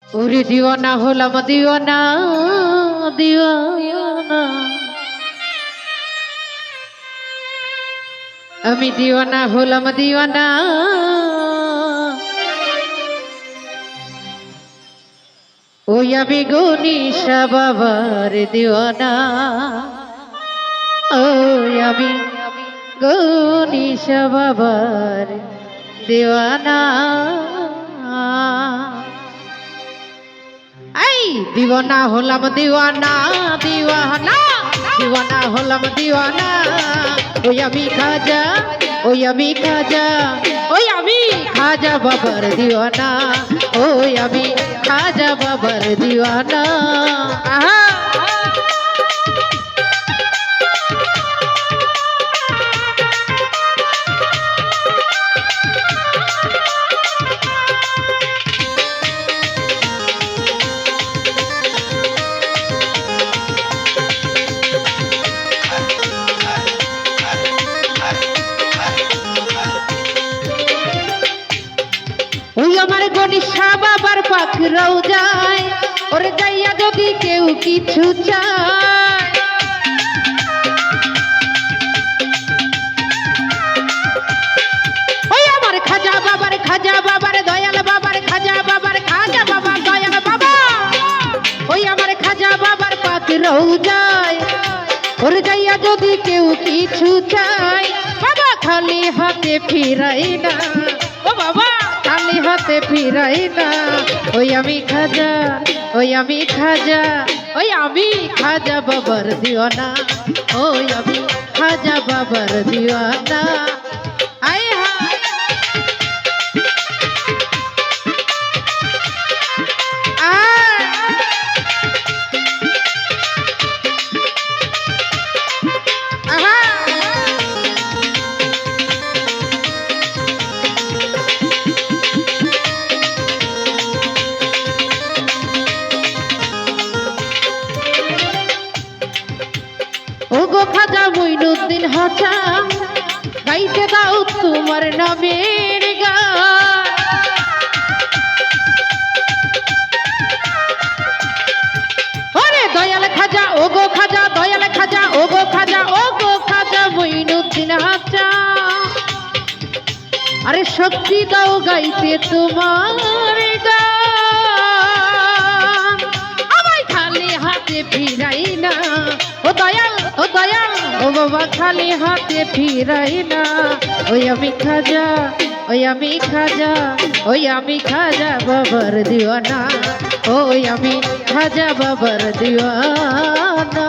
ওরে দিওয়ানা হলাম দিওয়ানা দিওয়ানা আমি দিওয়ানা হলাম দিওয়ানা ওই আমি গনিশা বাবার দিওয়ানা ওই আমি গনিশা বাবার দিওয়ানা दीवाना होलम दीवाना दीवाना दीवाना होलम दीवाना ओ यमी खाजा ओ यमी खाजा ओ यमी खाजा बाबर दीवाना ओ यमी खाजा बाबर दीवाना आहा আমার গনিশা বাবার পাখরাও যায় ওরে যাইয়া যদি কেউ কিছু চায় ওই আমার খাজা বাবার দয়াল বাবার খাজা বাবার দয়াল বাবা ওই আমার খাজা বাবার পাখরাও যায় ওরে যাইয়া যদি কেউ কিছু চায় বাবা খালি হাতে ফিরাই না ও বাবা খালি হাতে ফিরাই না ওই আমি খাজা ওই আমি খাজা ওই আমি খাজা বাবার দিওয়ানা ওই আমি খাজা বাবার দিওয়ানা আয় হায় ওগো খাজা মঈনুদ্দিন হাজা গাইতে দাও তোমার নামের গান ওরে দয়াল খাজা ওগো খাজা দয়াল খাজা ওগো খাজা মঈনুদ্দিন হাজা আরে শক্তি দাও গাইতে তোমার গান আমায় খালি হাতে ফিরাই না ও দয়াল ও বাবা খালি হাতে ফিরাই না ওই আমি খাজা ওই আমি খাজা ওই আমি খাজা বাবার দিওয়ানা ওই আমি খাজা বাবার দিওয়ানা